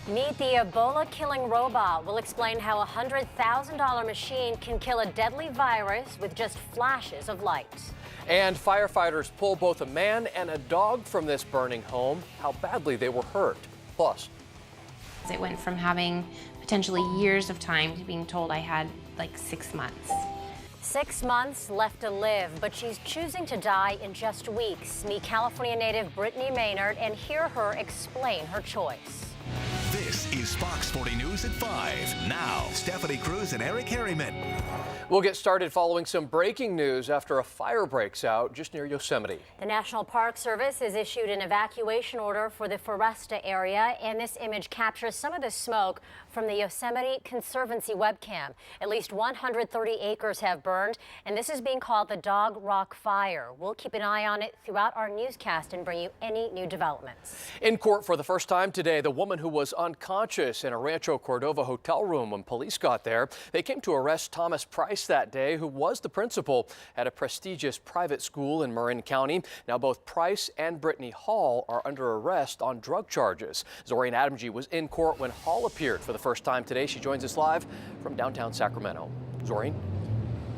Meet the Ebola-killing robot. We'll explain how a $100,000 machine can kill a deadly virus with just flashes of light. And firefighters pull both a man and a dog from this burning home, how badly they were hurt. Plus, it went from having potentially years of time to being told I had like 6 months. 6 months left to live, but she's choosing to die in just weeks. Meet California native Brittany Maynard and hear her explain her choice. This is Fox 40 News at 5. Now, Stephanie Cruz and Eric Harriman. We'll get started following some breaking news after a fire breaks out just near Yosemite. The National Park Service has issued an evacuation order for the Foresta area, and this image captures some of the smoke from the Yosemite Conservancy webcam. At least 130 acres have burned, and this is being called the Dog Rock Fire. We'll keep an eye on it throughout our newscast and bring you any new developments. In court for the first time today, the woman who was unconscious in a Rancho Cordova hotel room when police got there. They came to arrest Thomas Price that day, who was the principal at a prestigious private school in Marin County. Now both Price and Brittany Hall are under arrest on drug charges. Zorine Adamji was in court when Hall appeared for the first time today. She joins us live from downtown Sacramento. Zorine?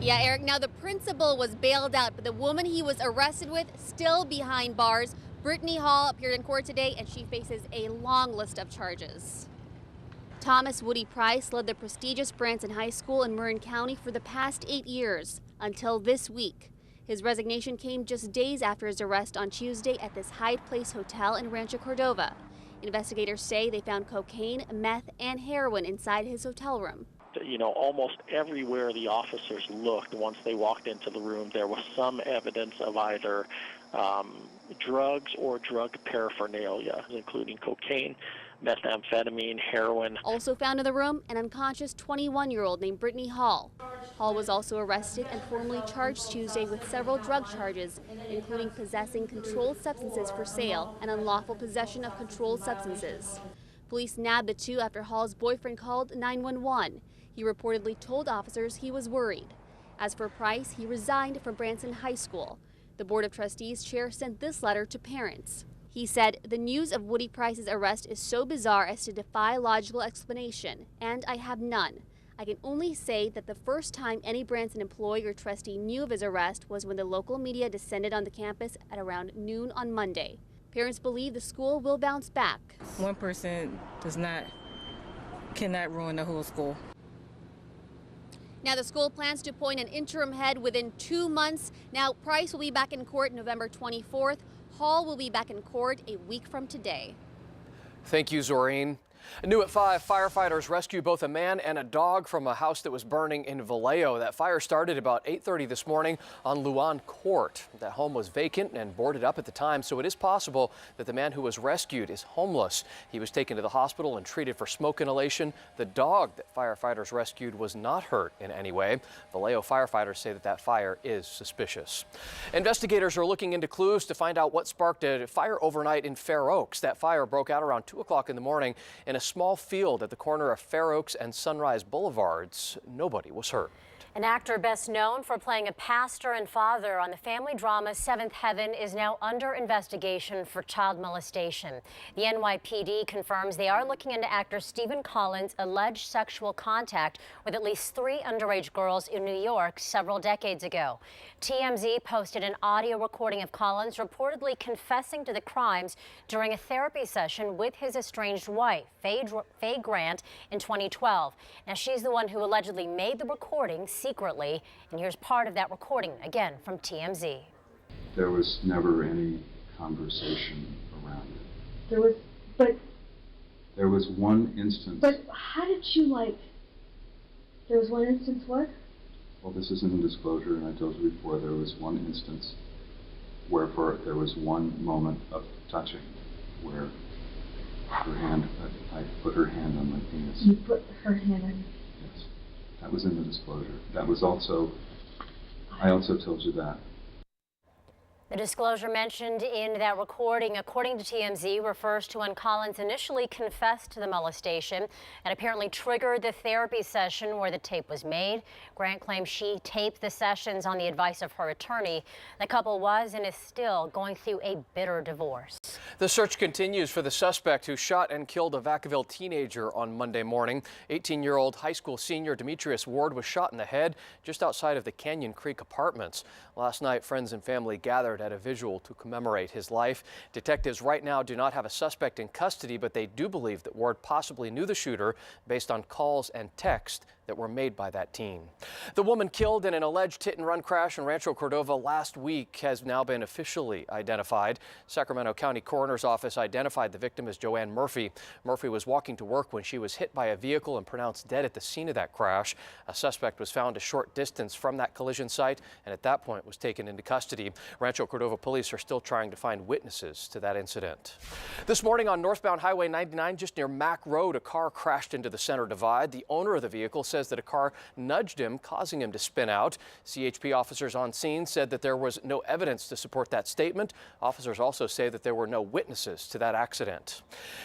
Yeah, Eric, now the principal was bailed out, but the woman he was arrested with still behind bars. Brittany Hall appeared in court today, and she faces a long list of charges. Thomas Woody Price led the prestigious Branson High School in Marin County for the past 8 years, until this week. His resignation came just days after his arrest on Tuesday at this Hyde Place hotel in Rancho Cordova. Investigators say they found cocaine, meth, and heroin inside his hotel room. You know, almost everywhere the officers looked once they walked into the room, there was some evidence of either drugs or drug paraphernalia, including cocaine, methamphetamine, heroin. Also found in the room, an unconscious 21-year-old named Brittany Hall. Hall was also arrested and formally charged Tuesday with several drug charges, including possessing controlled substances for sale and unlawful possession of controlled substances. Police nabbed the two after Hall's boyfriend called 911. He reportedly told officers he was worried. As for Price, he resigned from Branson High School. The Board of Trustees chair sent this letter to parents. He said, "The news of Woody Price's arrest is so bizarre as to defy logical explanation, and I have none. I can only say that the first time any Branson employee or trustee knew of his arrest was when the local media descended on the campus at around noon on Monday. Parents believe the school will bounce back." One person cannot ruin the whole school. Now the school plans to appoint an interim head within 2 months. Now Price will be back in court November 24th. Hall will be back in court a week from today. Thank you, Zorine. New at 5, firefighters rescued both a man and a dog from a house that was burning in Vallejo. That fire started about 8:30 this morning on Luan Court. That home was vacant and boarded up at the time, so it is possible that the man who was rescued is homeless. He was taken to the hospital and treated for smoke inhalation. The dog that firefighters rescued was not hurt in any way. Vallejo firefighters say that fire is suspicious. Investigators are looking into clues to find out what sparked a fire overnight in Fair Oaks. That fire broke out around 2 o'clock in the morning in a small field at the corner of Fair Oaks and Sunrise Boulevards. Nobody was hurt. An actor best known for playing a pastor and father on the family drama Seventh Heaven is now under investigation for child molestation. The NYPD confirms they are looking into actor Stephen Collins' alleged sexual contact with at least 3 underage girls in New York several decades ago. TMZ posted an audio recording of Collins reportedly confessing to the crimes during a therapy session with his estranged wife, Faye Grant, in 2012. Now, she's the one who allegedly made the recording secretly, and here's part of that recording again from TMZ. There was never any conversation around it. There was one instance. But how did you there was one instance what? Well, this isn't a disclosure, and I told you before, there was one instance where there was one moment of touching where I put her hand on my penis. You put her hand on? Yes. That was in the disclosure. That was also, I also told you that. The disclosure mentioned in that recording, according to TMZ, refers to when Collins initially confessed to the molestation and apparently triggered the therapy session where the tape was made. Grant claims she taped the sessions on the advice of her attorney. The couple was and is still going through a bitter divorce. The search continues for the suspect who shot and killed a Vacaville teenager on Monday morning. 18-year-old high school senior Demetrius Ward was shot in the head just outside of the Canyon Creek apartments. Last night, friends and family gathered at a vigil to commemorate his life. Detectives right now do not have a suspect in custody, but they do believe that Ward possibly knew the shooter based on calls and texts that were made by that teen. The woman killed in an alleged hit-and-run crash in Rancho Cordova last week has now been officially identified. Sacramento County Coroner's Office identified the victim as Joanne Murphy. Murphy was walking to work when she was hit by a vehicle and pronounced dead at the scene of that crash. A suspect was found a short distance from that collision site and at that point was taken into custody. Rancho Cordova police are still trying to find witnesses to that incident. This morning on northbound Highway 99, just near Mack Road, a car crashed into the center divide. The owner of the vehicle says that a car nudged him, causing him to spin out. CHP officers on scene said that there was no evidence to support that statement. Officers also say that there were no witnesses to that accident.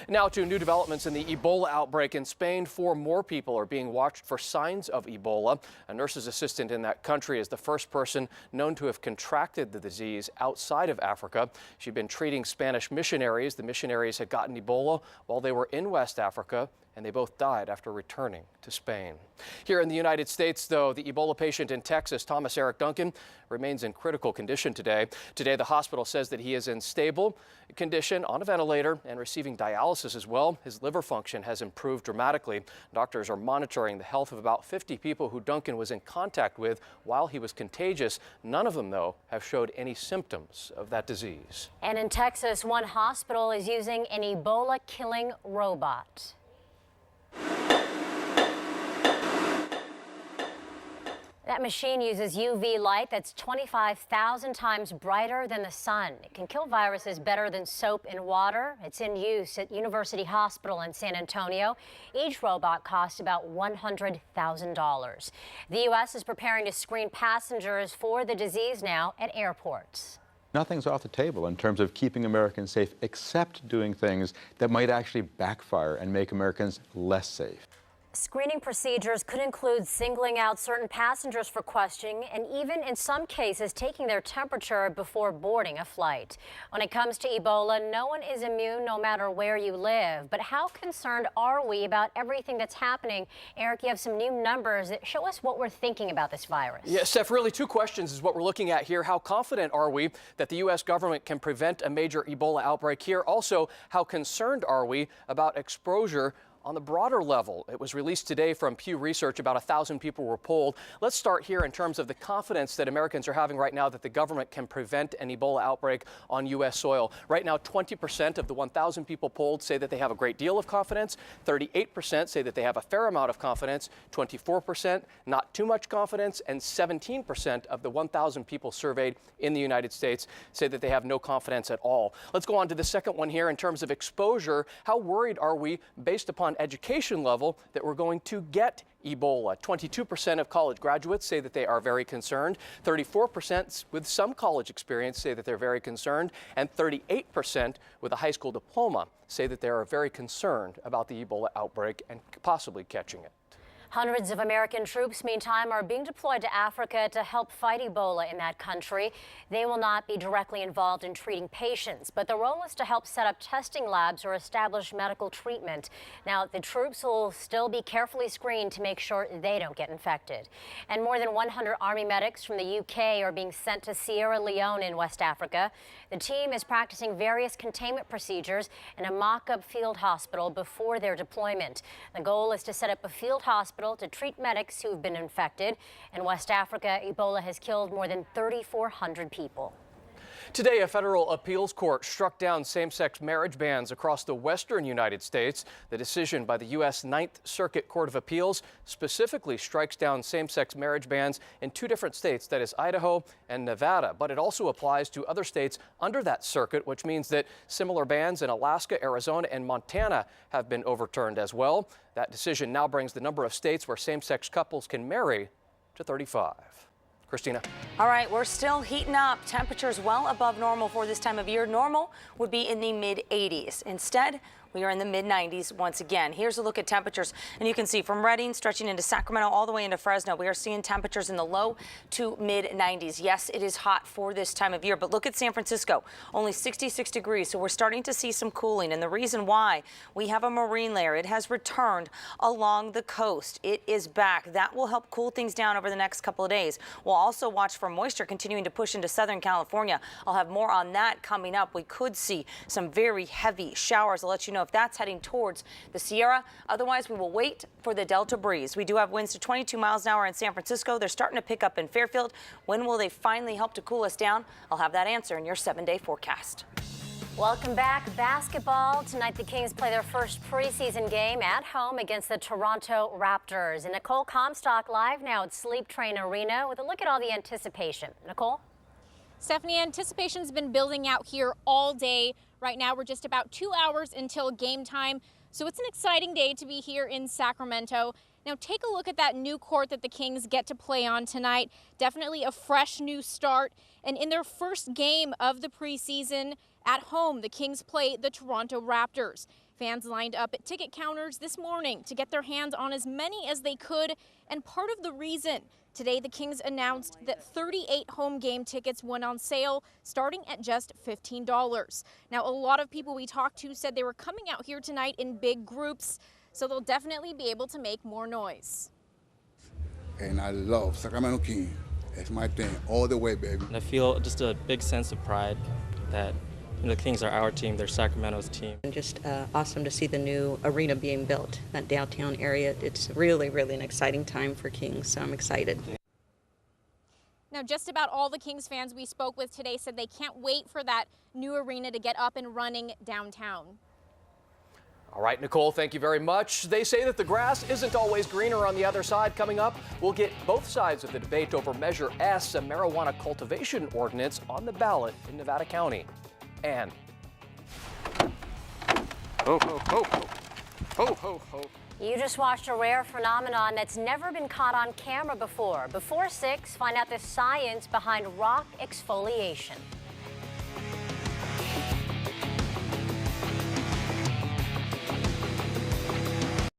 Now to new developments in the Ebola outbreak in Spain. 4 more people are being watched for signs of Ebola. A nurse's assistant in that country is the first person known to have contracted the disease outside of Africa. She'd been treating Spanish missionaries. The missionaries had gotten Ebola while they were in West Africa, and they both died after returning to Spain. Here in the United States, though, the Ebola patient in Texas, Thomas Eric Duncan, remains in critical condition today. Today, the hospital says that he is in stable condition on a ventilator and receiving dialysis as well. His liver function has improved dramatically. Doctors are monitoring the health of about 50 people who Duncan was in contact with while he was contagious. None of them, though, have showed any symptoms of that disease. And in Texas, one hospital is using an Ebola-killing robot. That machine uses UV light that's 25,000 times brighter than the sun. It can kill viruses better than soap and water. It's in use at University Hospital in San Antonio. Each robot costs about $100,000. The U.S. is preparing to screen passengers for the disease now at airports. Nothing's off the table in terms of keeping Americans safe, except doing things that might actually backfire and make Americans less safe. Screening procedures could include singling out certain passengers for questioning and even in some cases taking their temperature before boarding a flight. When it comes to Ebola, no one is immune no matter where you live. But how concerned are we about everything that's happening? Eric, you have some new numbers that show us what we're thinking about this virus. Yeah, Steph, really 2 questions is what we're looking at here. How confident are we that the U.S. government can prevent a major Ebola outbreak here? Also, how concerned are we about exposure on the broader level? It was released today from Pew Research. About 1,000 people were polled. Let's start here in terms of the confidence that Americans are having right now that the government can prevent an Ebola outbreak on U.S. soil. Right now, 20% of the 1,000 people polled say that they have a great deal of confidence. 38% say that they have a fair amount of confidence. 24% not too much confidence. And 17% of the 1,000 people surveyed in the United States say that they have no confidence at all. Let's go on to the second one here in terms of exposure. How worried are we based upon education level that we're going to get Ebola? 22% of college graduates say that they are very concerned. 34% with some college experience say that they're very concerned. And 38% with a high school diploma say that they are very concerned about the Ebola outbreak and possibly catching it. Hundreds of American troops, meantime, are being deployed to Africa to help fight Ebola in that country. They will not be directly involved in treating patients, but the role is to help set up testing labs or establish medical treatment. Now, the troops will still be carefully screened to make sure they don't get infected. And more than 100 Army medics from the UK are being sent to Sierra Leone in West Africa. The team is practicing various containment procedures in a mock-up field hospital before their deployment. The goal is to set up a field hospital to treat medics who have been infected. In West Africa, Ebola has killed more than 3,400 people. Today, a federal appeals court struck down same-sex marriage bans across the western United States. The decision by the U.S. Ninth Circuit Court of Appeals specifically strikes down same-sex marriage bans in 2 different states, that is Idaho and Nevada. But it also applies to other states under that circuit, which means that similar bans in Alaska, Arizona, and Montana have been overturned as well. That decision now brings the number of states where same-sex couples can marry to 35. Christina. All right, we're still heating up. Temperatures well above normal for this time of year. Normal would be in the mid-80s. Instead, we are in the mid-90s once again. Here's a look at temperatures, and you can see from Redding stretching into Sacramento all the way into Fresno, we are seeing temperatures in the low to mid-90s. Yes, it is hot for this time of year, but look at San Francisco, only 66 degrees, so we're starting to see some cooling, and the reason why, we have a marine layer. It has returned along the coast. It is back. That will help cool things down over the next couple of days. We'll also watch for moisture continuing to push into Southern California. I'll have more on that coming up. We could see some very heavy showers. I'll let you know if that's heading towards the Sierra. Otherwise, we will wait for the Delta breeze. We do have winds to 22 miles an hour in San Francisco. They're starting to pick up in Fairfield. When will they finally help to cool us down? I'll have that answer in your 7-day forecast. Welcome back. Basketball. Tonight, the Kings play their first preseason game at home against the Toronto Raptors. And Nicole Comstock live now at Sleep Train Arena with a look at all the anticipation. Nicole? Stephanie, anticipation's been building out here all day. Right now, we're just about 2 hours until game time. So it's an exciting day to be here in Sacramento. Now take a look at that new court that the Kings get to play on tonight. Definitely a fresh new start. And in their first game of the preseason at home, the Kings play the Toronto Raptors. Fans lined up at ticket counters this morning to get their hands on as many as they could. And part of the reason today, the Kings announced that 38 home game tickets went on sale, starting at just $15. Now, a lot of people we talked to said they were coming out here tonight in big groups, so they'll definitely be able to make more noise. And I love Sacramento King. It's my thing, all the way, baby. And I feel just a big sense of pride that the Kings are our team, they're Sacramento's team. And just awesome to see the new arena being built, that downtown area. It's really, really an exciting time for Kings, so I'm excited. Now, just about all the Kings fans we spoke with today said they can't wait for that new arena to get up and running downtown. All right, Nicole, thank you very much. They say that the grass isn't always greener on the other side. Coming up, we'll get both sides of the debate over Measure S, a marijuana cultivation ordinance on the ballot in Nevada County. And ho, ho, ho, ho, ho, ho, ho. You just watched a rare phenomenon that's never been caught on camera before. Before 6, find out the science behind rock exfoliation.